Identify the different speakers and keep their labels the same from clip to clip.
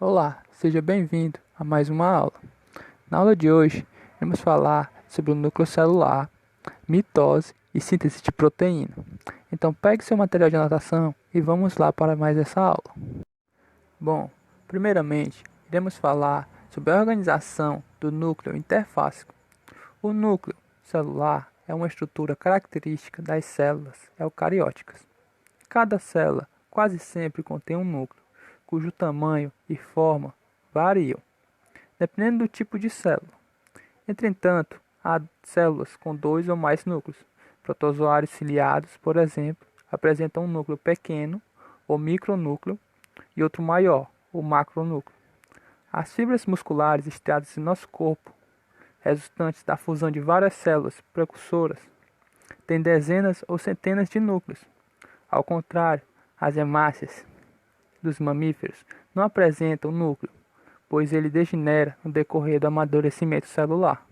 Speaker 1: Olá, seja bem-vindo a mais uma aula. Na aula de hoje, vamos falar sobre o núcleo celular, mitose e síntese de proteína. Então, pegue seu material de anotação e vamos lá para mais essa aula. Bom, primeiramente, iremos falar sobre a organização do núcleo interfásico. O núcleo celular é uma estrutura característica das células eucarióticas. Cada célula quase sempre contém um núcleo, cujo tamanho e forma variam, dependendo do tipo de célula. Entretanto, há células com dois ou mais núcleos. Protozoários ciliados, por exemplo, apresentam um núcleo pequeno, ou micronúcleo, e outro maior, o macronúcleo. As fibras musculares estriadas em nosso corpo, resultantes da fusão de várias células precursoras, têm dezenas ou centenas de núcleos. Ao contrário, as hemácias dos mamíferos não apresentam núcleo, pois ele degenera no decorrer do amadurecimento celular.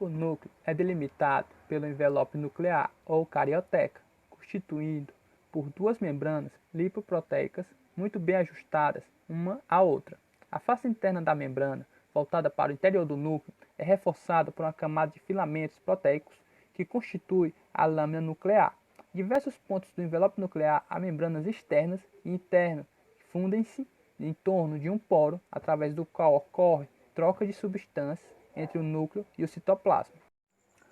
Speaker 1: O núcleo é delimitado pelo envelope nuclear ou carioteca, constituído por duas membranas lipoproteicas muito bem ajustadas uma à outra. A face interna da membrana, voltada para o interior do núcleo, é reforçada por uma camada de filamentos proteicos que constitui a lâmina nuclear. Diversos pontos do envelope nuclear há membranas externas e internas que fundem-se em torno de um poro, através do qual ocorre troca de substâncias entre o núcleo e o citoplasma.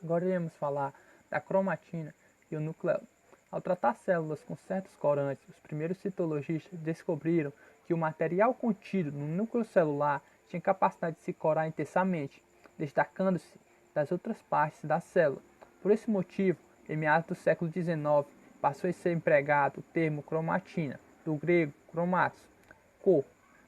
Speaker 1: Agora iremos falar da cromatina e o nucleolo. Ao tratar células com certos corantes, os primeiros citologistas descobriram que o material contido no núcleo celular tinha capacidade de se corar intensamente, destacando-se das outras partes da célula. Por esse motivo, em meados do século XIX, passou a ser empregado o termo cromatina, do grego chromatos, cor,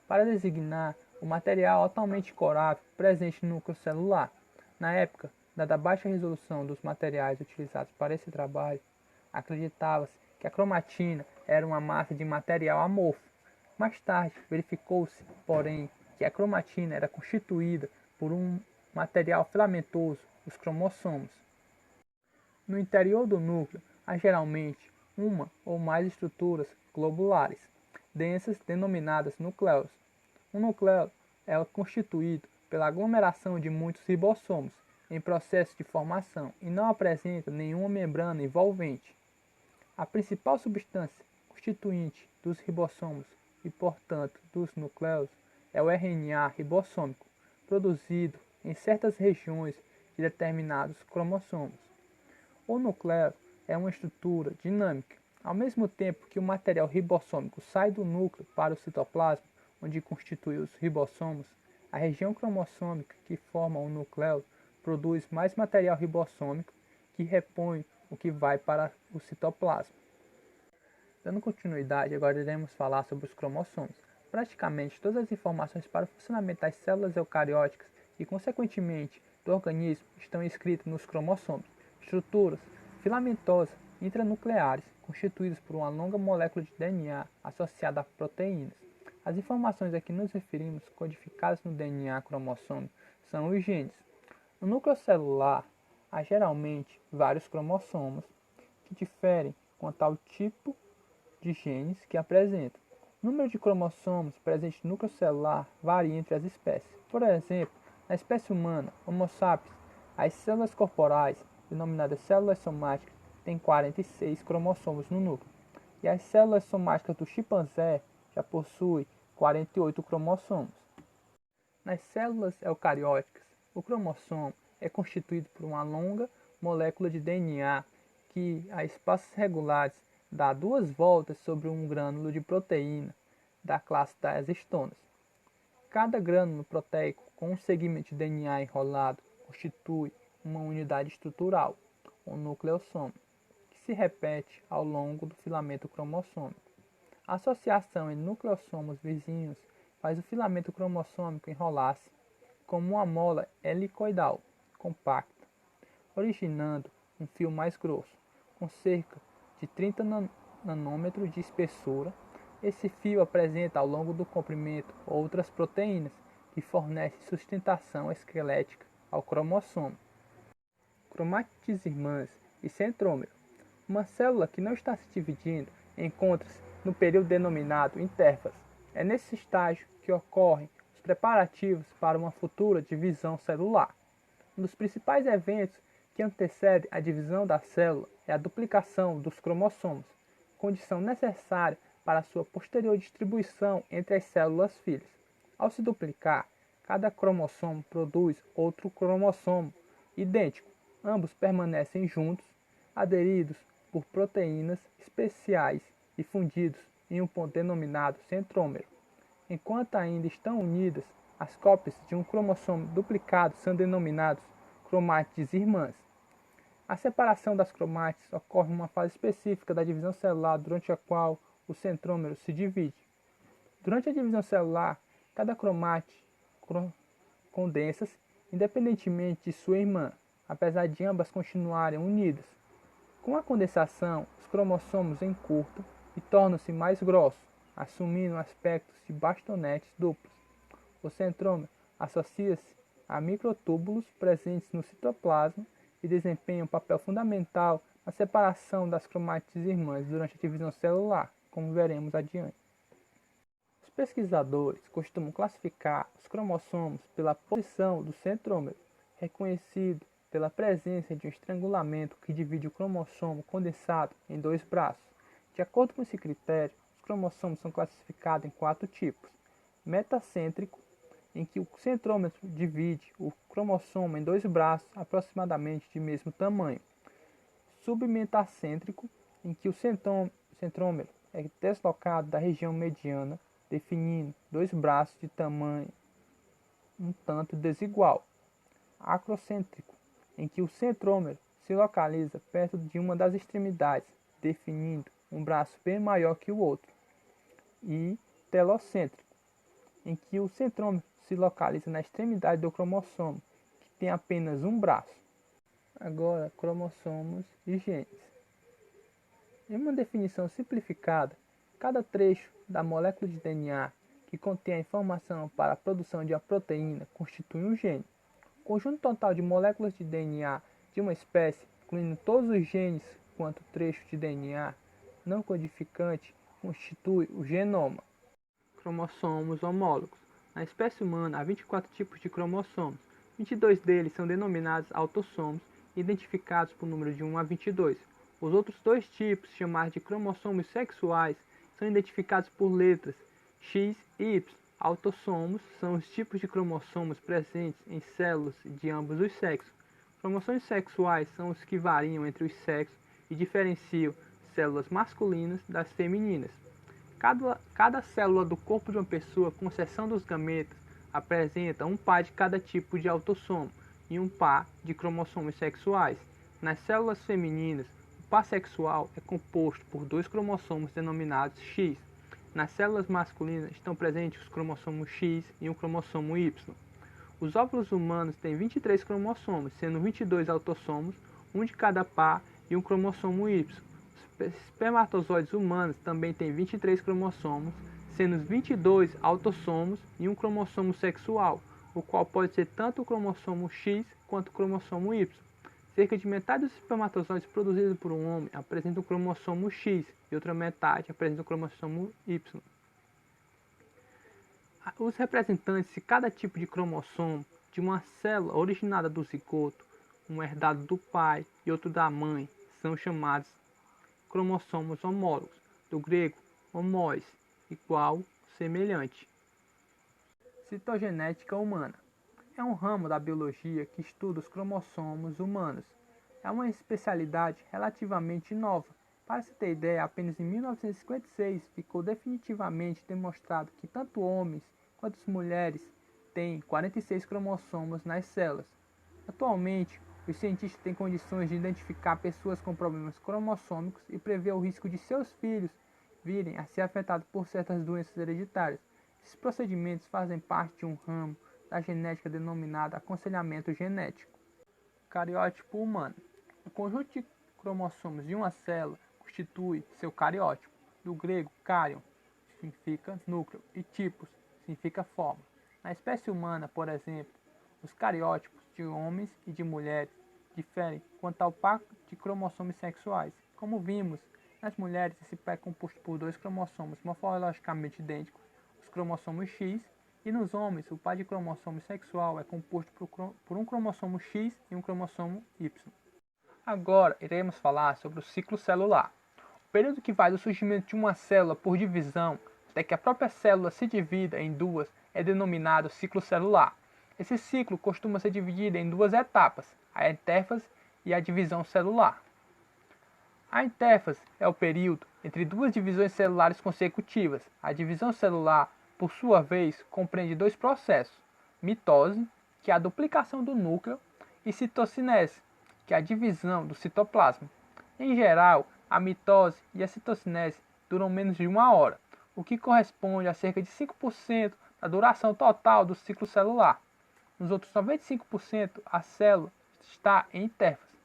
Speaker 1: para designar o material altamente corável presente no núcleo celular. Na época, dada a baixa resolução dos materiais utilizados para esse trabalho, acreditava-se que a cromatina era uma massa de material amorfo. Mais tarde, verificou-se, porém, que a cromatina era constituída por um material filamentoso, os cromossomos. No interior do núcleo há geralmente uma ou mais estruturas globulares, densas denominadas núcleos. Um núcleo é constituído pela aglomeração de muitos ribossomos em processo de formação e não apresenta nenhuma membrana envolvente. A principal substância constituinte dos ribossomos e, portanto, dos núcleos é o RNA ribossômico, produzido em certas regiões de determinados cromossomos. O núcleo é uma estrutura dinâmica. Ao mesmo tempo que o material ribossômico sai do núcleo para o citoplasma, onde constitui os ribossomos, a região cromossômica que forma o núcleo produz mais material ribossômico que repõe o que vai para o citoplasma. Dando continuidade, agora iremos falar sobre os cromossomos. Praticamente todas as informações para o funcionamento das células eucarióticas e, consequentemente, do organismo estão escritas nos cromossomos, estruturas filamentosas intranucleares constituídas por uma longa molécula de DNA associada a proteínas. As informações a que nos referimos, codificadas no DNA cromossômico, são os genes. No núcleo celular, há geralmente vários cromossomos que diferem quanto ao tipo de genes que apresentam. O número de cromossomos presentes no núcleo celular varia entre as espécies. Por exemplo, na espécie humana, Homo sapiens, as células corporais, denominadas células somáticas, têm 46 cromossomos no núcleo, e as células somáticas do chimpanzé já possuem 48 cromossomos. Nas células eucarióticas, o cromossomo é constituído por uma longa molécula de DNA que, a espaços regulares, dá duas voltas sobre um grânulo de proteína da classe das histonas. Cada grânulo proteico com um segmento de DNA enrolado constitui uma unidade estrutural, o nucleossomo, que se repete ao longo do filamento cromossômico. A associação entre nucleossomos vizinhos faz o filamento cromossômico enrolar-se como uma mola helicoidal compacta, originando um fio mais grosso, com cerca de 30 nanômetros de espessura. Esse fio apresenta ao longo do comprimento outras proteínas que fornecem sustentação esquelética ao cromossomo. Cromátides irmãs e centrômero. Uma célula que não está se dividindo encontra-se no período denominado interfase. É nesse estágio que ocorrem os preparativos para uma futura divisão celular. Um dos principais eventos que antecede a divisão da célula é a duplicação dos cromossomos, condição necessária para sua posterior distribuição entre as células filhas. Ao se duplicar, cada cromossomo produz outro cromossomo idêntico. Ambos permanecem juntos, aderidos por proteínas especiais e fundidos em um ponto denominado centrômero. Enquanto ainda estão unidas, as cópias de um cromossomo duplicado são denominadas cromátides irmãs. A separação das cromátides ocorre em uma fase específica da divisão celular durante a qual o centrômero se divide. Durante a divisão celular, cada cromátide condensa-se independentemente de sua irmã, apesar de ambas continuarem unidas. Com a condensação, os cromossomos encurtam e tornam-se mais grossos, assumindo aspectos de bastonetes duplos. O centrômero associa-se a microtúbulos presentes no citoplasma e desempenha um papel fundamental na separação das cromátides irmãs durante a divisão celular, como veremos adiante. Os pesquisadores costumam classificar os cromossomos pela posição do centrômero, reconhecido pela presença de um estrangulamento que divide o cromossomo condensado em dois braços. De acordo com esse critério, os cromossomos são classificados em 4 tipos: metacêntrico, em que o centrômero divide o cromossomo em dois braços aproximadamente de mesmo tamanho; submetacêntrico, em que o centrômero é deslocado da região mediana, definindo dois braços de tamanho um tanto desigual; acrocêntrico, em que o centrômero se localiza perto de uma das extremidades, definindo um braço bem maior que o outro; e telocêntrico, em que o centrômero se localiza na extremidade do cromossomo, que tem apenas um braço. Agora, cromossomos e genes. Em uma definição simplificada, cada trecho da molécula de DNA que contém a informação para a produção de uma proteína constitui um gene. O conjunto total de moléculas de DNA de uma espécie, incluindo todos os genes quanto trecho de DNA não codificante, constitui o genoma. Cromossomos homólogos. Na espécie humana há 24 tipos de cromossomos. 22 deles são denominados autossomos, identificados por número de 1 a 22. Os outros dois tipos, chamados de cromossomos sexuais, são identificados por letras X e Y. Autossomos são os tipos de cromossomos presentes em células de ambos os sexos. Cromossomos sexuais são os que variam entre os sexos e diferenciam células masculinas das femininas. Cada célula do corpo de uma pessoa, com exceção dos gametas, apresenta um par de cada tipo de autossomo e um par de cromossomos sexuais. Nas células femininas, o par sexual é composto por 2 cromossomos denominados X. Nas células masculinas estão presentes os cromossomos X e um cromossomo Y. Os óvulos humanos têm 23 cromossomos, sendo 22 autossomos, um de cada par e um cromossomo Y. Os espermatozoides humanos também têm 23 cromossomos, sendo 22 autossomos e um cromossomo sexual, o qual pode ser tanto o cromossomo X quanto o cromossomo Y. Cerca de metade dos espermatozoides produzidos por um homem apresenta o cromossomo X e outra metade apresenta o cromossomo Y. Os representantes de cada tipo de cromossomo de uma célula originada do zigoto, um herdado do pai e outro da mãe, são chamados cromossomos homólogos, do grego homós, igual, semelhante. Citogenética humana. É um ramo da biologia que estuda os cromossomos humanos. É uma especialidade relativamente nova. Para se ter ideia, apenas em 1956 ficou definitivamente demonstrado que tanto homens quanto mulheres têm 46 cromossomos nas células. Atualmente, os cientistas têm condições de identificar pessoas com problemas cromossômicos e prever o risco de seus filhos virem a ser afetados por certas doenças hereditárias. Esses procedimentos fazem parte de um ramo da genética denominado aconselhamento genético. Cariótipo humano. O conjunto de cromossomos de uma célula constitui seu cariótipo, do grego carion, significa núcleo, e tipos, significa forma. Na espécie humana, por exemplo, os cariótipos de homens e de mulheres diferem quanto ao par de cromossomos sexuais. Como vimos, nas mulheres esse par é composto por 2 cromossomos morfologicamente idênticos, dos cromossomos X, e nos homens, o par de cromossomo sexual é composto por um cromossomo X e um cromossomo Y. Agora, iremos falar sobre o ciclo celular. O período que vai do surgimento de uma célula por divisão até que a própria célula se divida em duas é denominado ciclo celular. Esse ciclo costuma ser dividido em duas etapas, a intérfase e a divisão celular. A intérfase é o período entre duas divisões celulares consecutivas. A divisão celular, por sua vez, compreende dois processos: mitose, que é a duplicação do núcleo, e citocinese, que é a divisão do citoplasma. Em geral, a mitose e a citocinese duram menos de 1 hora, o que corresponde a cerca de 5% da duração total do ciclo celular. Nos outros 95%, a célula está em intérfase.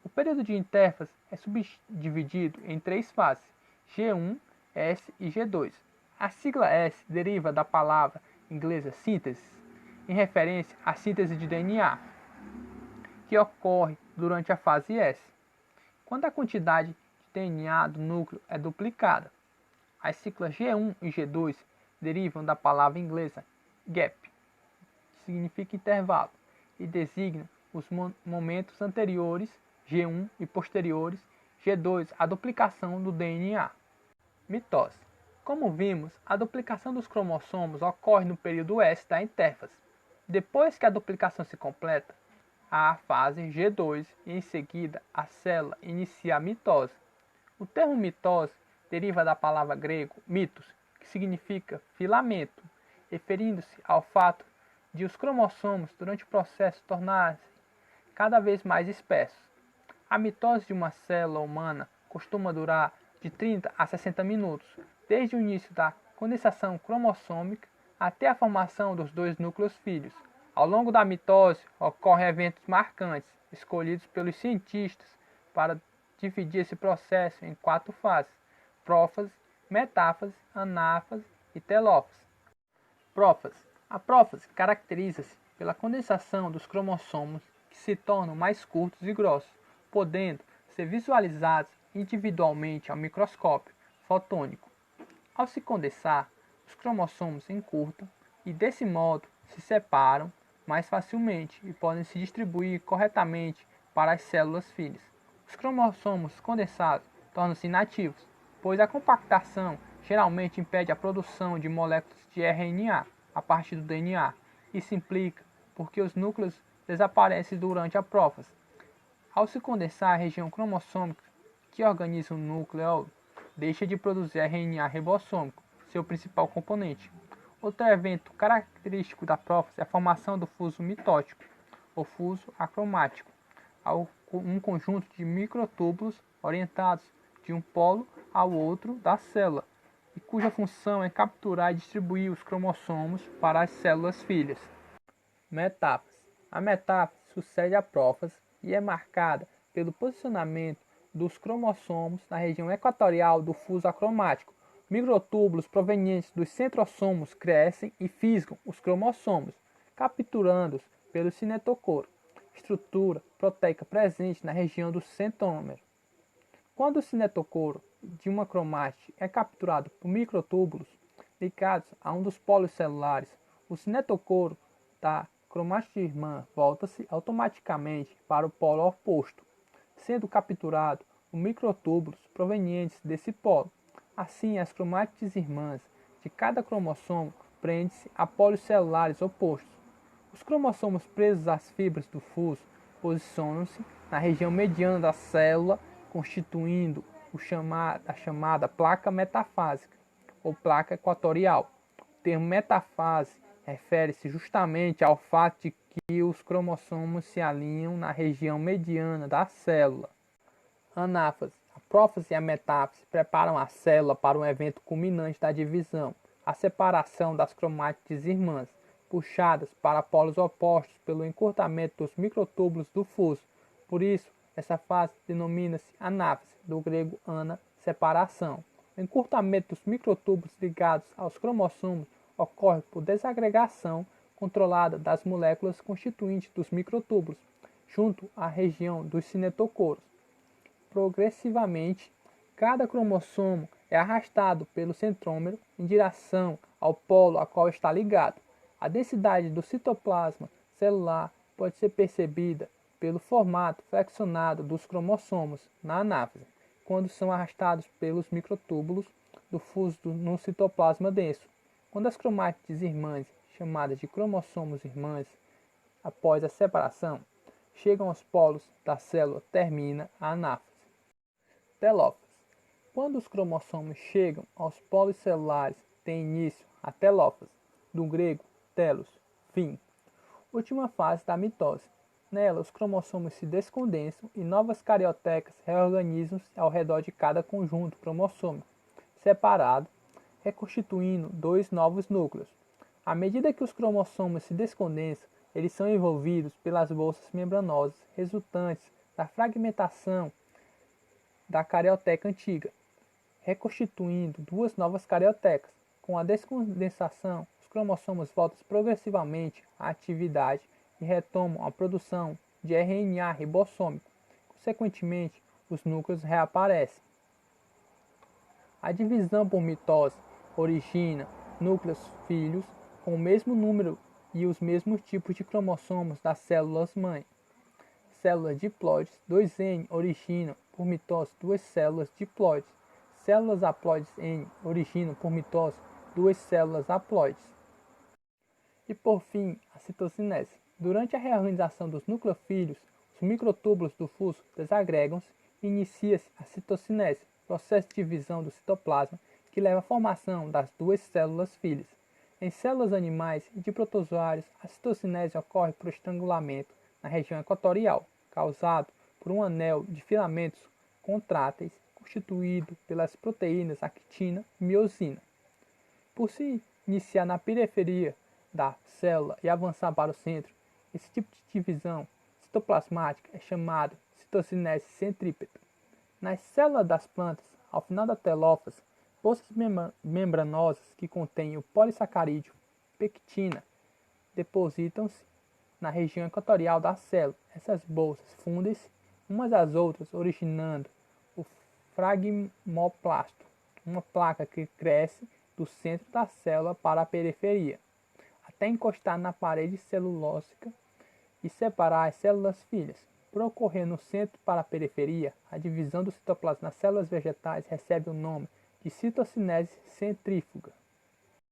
Speaker 1: O período de intérfase é subdividido em três fases: G1, S e G2. A sigla S deriva da palavra inglesa síntese, em referência à síntese de DNA, que ocorre durante a fase S, quando a quantidade de DNA do núcleo é duplicada. As siglas G1 e G2 derivam da palavra inglesa gap, que significa intervalo, e designa os momentos anteriores, G1, e posteriores, G2, à duplicação do DNA. Mitose. Como vimos, a duplicação dos cromossomos ocorre no período S da intérfase. Depois que a duplicação se completa, há a fase G2 e em seguida a célula inicia a mitose. O termo mitose deriva da palavra grego mitos, que significa filamento, referindo-se ao fato de os cromossomos durante o processo tornarem cada vez mais espessos. A mitose de uma célula humana costuma durar de 30 a 60 minutos, desde o início da condensação cromossômica até a formação dos dois núcleos filhos. Ao longo da mitose, ocorrem eventos marcantes, escolhidos pelos cientistas para dividir esse processo em 4 fases: prófase, metáfase, anáfase e telófase. Prófase. A prófase caracteriza-se pela condensação dos cromossomos, que se tornam mais curtos e grossos, podendo ser visualizados individualmente ao microscópio fotônico. Ao se condensar, os cromossomos encurtam e, desse modo, se separam mais facilmente e podem se distribuir corretamente para as células filhas. Os cromossomos condensados tornam-se inativos, pois a compactação geralmente impede a produção de moléculas de RNA a partir do DNA. Isso implica porque os núcleos desaparecem durante a prófase. Ao se condensar, a região cromossômica que organiza o núcleo deixa de produzir RNA ribossômico, seu principal componente. Outro evento característico da prófase é a formação do fuso mitótico, ou fuso acromático, um conjunto de microtúbulos orientados de um polo ao outro da célula, e cuja função é capturar e distribuir os cromossomos para as células filhas. Metáfase. A metáfase sucede à prófase e é marcada pelo posicionamento dos cromossomos na região equatorial do fuso acromático. Microtúbulos provenientes dos centrosomos crescem e fisgam os cromossomos, capturando-os pelo cinetocoro, estrutura proteica presente na região do centrômero. Quando o cinetocoro de uma cromátide é capturado por microtúbulos ligados a um dos polos celulares, o cinetocoro da cromátide irmã volta-se automaticamente para o polo oposto, sendo capturado por microtúbulos provenientes desse polo. Assim, as cromátides irmãs de cada cromossomo prendem-se a polos celulares opostos. Os cromossomos presos às fibras do fuso posicionam-se na região mediana da célula, constituindo a chamada placa metafásica ou placa equatorial. O termo metafase refere-se justamente ao fato de que os cromossomos se alinham na região mediana da célula. Anáfase. A prófase e a metáfase preparam a célula para um evento culminante da divisão, a separação das cromátides irmãs, puxadas para polos opostos pelo encurtamento dos microtúbulos do fuso. Por isso, essa fase denomina-se anáfase, do grego ana, separação. O encurtamento dos microtúbulos ligados aos cromossomos ocorre por desagregação controlada das moléculas constituintes dos microtúbulos, junto à região dos cinetocoros. Progressivamente, cada cromossomo é arrastado pelo centrômero em direção ao polo a qual está ligado. A densidade do citoplasma celular pode ser percebida pelo formato flexionado dos cromossomos na anáfise, quando são arrastados pelos microtúbulos do fuso no citoplasma denso. Quando as cromátides irmãs, chamadas de cromossomos irmãs, após a separação, chegam aos polos da célula, termina a anáfise. Telófase. Quando os cromossomos chegam aos polos celulares, tem início a telófase, do grego telos, fim. Última fase da mitose. Nela, os cromossomos se descondensam e novas cariotecas reorganizam-se ao redor de cada conjunto cromossômico, separado, reconstituindo dois novos núcleos. À medida que os cromossomos se descondensam, eles são envolvidos pelas bolsas membranosas resultantes da fragmentação da carioteca antiga, reconstituindo duas novas cariotecas. Com a descondensação, os cromossomos voltam progressivamente à atividade e retomam a produção de RNA ribossômico. Consequentemente, os núcleos reaparecem. A divisão por mitose origina núcleos filhos com o mesmo número e os mesmos tipos de cromossomos das células-mãe. Células diploides 2N originam por mitose duas células diploides. Células haploides N originam por mitose duas células haploides. E por fim, a citocinese. Durante a reorganização dos nucleofilhos, os microtúbulos do fuso desagregam-se e inicia-se a citocinese, processo de divisão do citoplasma que leva à formação das duas células filhas. Em células animais e de protozoários, a citocinese ocorre por estrangulamento na região equatorial, causado por um anel de filamentos contráteis constituído pelas proteínas actina e miosina. Por se iniciar na periferia da célula e avançar para o centro, esse tipo de divisão citoplasmática é chamado citocinese centrípeta. Nas células das plantas, ao final da telófase, bolsas membranosas que contêm o polissacarídeo pectina depositam-se na região equatorial da célula. Essas bolsas fundem-se umas às outras, originando o fragmoplasto, uma placa que cresce do centro da célula para a periferia, até encostar na parede celulósica e separar as células filhas. Por ocorrer no centro para a periferia, a divisão do citoplasma nas células vegetais recebe o nome de citocinese centrífuga.